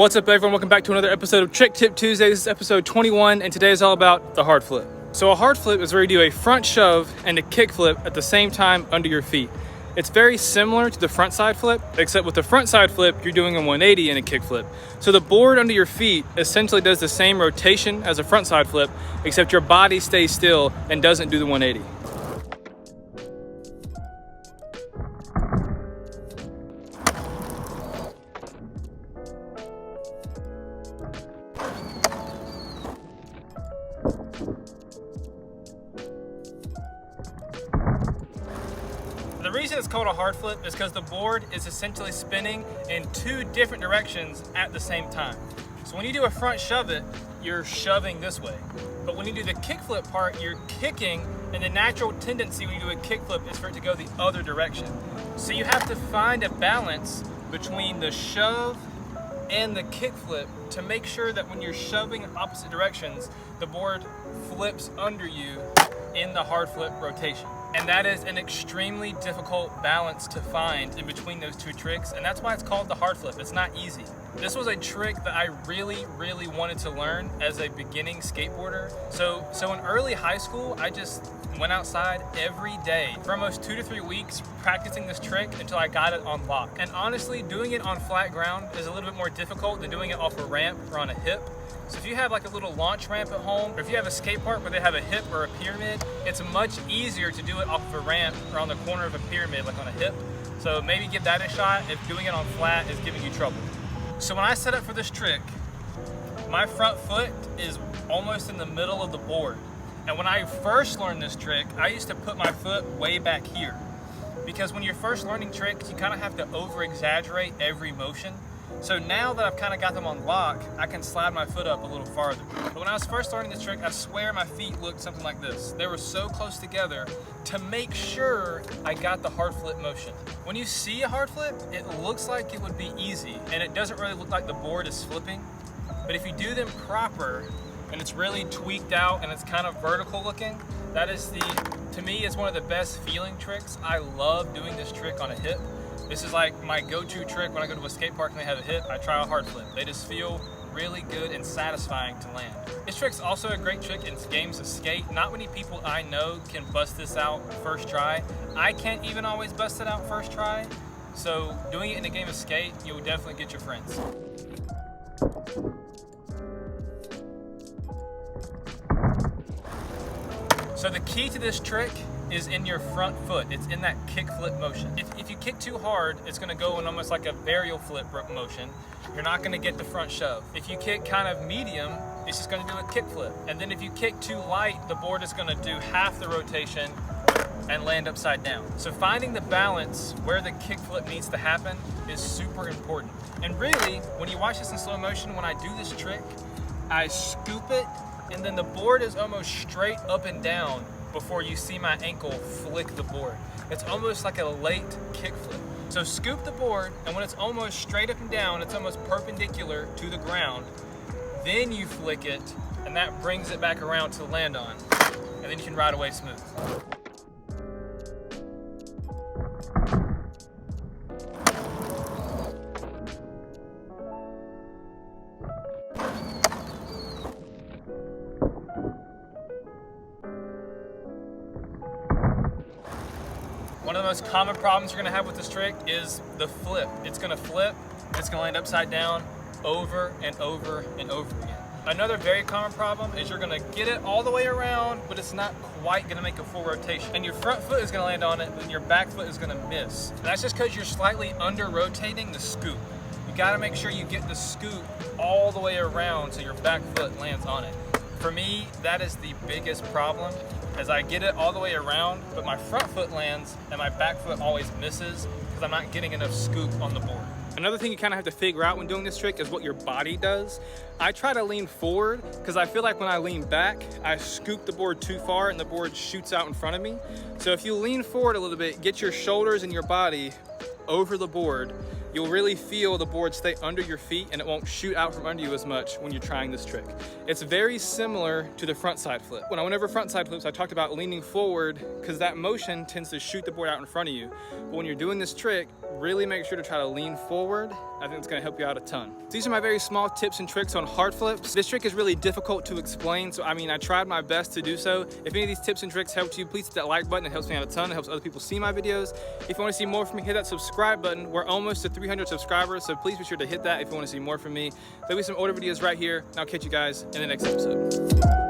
What's up everyone, welcome back to another episode of Trick Tip Tuesday. This is episode 21 and today is all about the hard flip. So a hard flip is where you do a front shove and a kick flip at the same time under your feet. It's very similar to the front side flip, except with the front side flip, you're doing a 180 and a kick flip. So the board under your feet essentially does the same rotation as a front side flip, except your body stays still and doesn't do the 180. The reason it's called a hard flip is because the board is essentially spinning in two different directions at the same time. So when you do a front shove it, you're shoving this way. But when you do the kick flip part, you're kicking, and the natural tendency when you do a kick flip is for it to go the other direction. So you have to find a balance between the shove and the kick flip to make sure that when you're shoving in opposite directions, the board flips under you in the hard flip rotation. And that is an extremely difficult balance to find in between those two tricks, and that's why it's called the hard flip. It's not easy. This was a trick that I really wanted to learn as a beginning skateboarder. So in early high school, I just went outside every day for almost 2 to 3 weeks practicing this trick until I got it on lock. And honestly, doing it on flat ground is a little bit more difficult than doing it off a ramp or on a hip. So if you have like a little launch ramp at home, or if you have a skate park where they have a hip or a pyramid, it's much easier to do it off of a ramp or on the corner of a pyramid, like on a hip. So maybe give that a shot if doing it on flat is giving you trouble. So when I set up for this trick, my front foot is almost in the middle of the board. And when I first learned this trick, I used to put my foot way back here. Because when you're first learning tricks, you kind of have to over-exaggerate every motion. So now that I've kind of got them on lock, I can slide my foot up a little farther. But when I was first learning this trick, I swear my feet looked something like this. They were so close together to make sure I got the hard flip motion. When you see a hard flip, it looks like it would be easy, and it doesn't really look like the board is flipping. But if you do them proper, and it's really tweaked out and it's kind of vertical looking, that is to me, it's one of the best feeling tricks. I love doing this trick on a hip. This is like my go-to trick when I go to a skate park and they have a hip, I try a hard flip. They just feel really good and satisfying to land. This trick's also a great trick in games of skate. Not many people I know can bust this out first try. I can't even always bust it out first try. So doing it in a game of skate, you'll definitely get your friends. So the key to this trick is in your front foot. It's in that kick flip motion. If you kick too hard, it's gonna go in almost like a varial flip motion. You're not gonna get the front shove. If you kick kind of medium, it's just gonna do a kick flip. And then if you kick too light, the board is gonna do half the rotation and land upside down. So finding the balance where the kick flip needs to happen is super important. And really, when you watch this in slow motion, when I do this trick, I scoop it, and then the board is almost straight up and down before you see my ankle flick the board. It's almost like a late kick flip. So scoop the board, and when it's almost straight up and down, it's almost perpendicular to the ground, then you flick it, and that brings it back around to land on, and then you can ride away smooth. One of the most common problems you're gonna have with this trick is the flip. It's gonna flip, it's gonna land upside down over and over and over again. Another very common problem is you're gonna get it all the way around, but it's not quite gonna make a full rotation. And your front foot is gonna land on it, and your back foot is gonna miss. And that's just because you're slightly under-rotating the scoop. You gotta make sure you get the scoop all the way around so your back foot lands on it. For me, that is the biggest problem, as I get it all the way around, but my front foot lands and my back foot always misses because I'm not getting enough scoop on the board. Another thing you kind of have to figure out when doing this trick is what your body does. I try to lean forward because I feel like when I lean back, I scoop the board too far and the board shoots out in front of me. So if you lean forward a little bit, get your shoulders and your body over the board, you'll really feel the board stay under your feet and it won't shoot out from under you as much when you're trying this trick. It's very similar to the front side flip. When I went over front side flips, I talked about leaning forward because that motion tends to shoot the board out in front of you. But when you're doing this trick, really make sure to try to lean forward. I think it's gonna help you out a ton. These are my very small tips and tricks on hard flips. This trick is really difficult to explain, so I mean, I tried my best to do so. If any of these tips and tricks helped you, please hit that like button. It helps me out a ton. It helps other people see my videos. If you wanna see more from me, hit that subscribe button. We're almost to 300 subscribers, so please be sure to hit that if you wanna see more from me. There'll be some older videos right here, and I'll catch you guys in the next episode.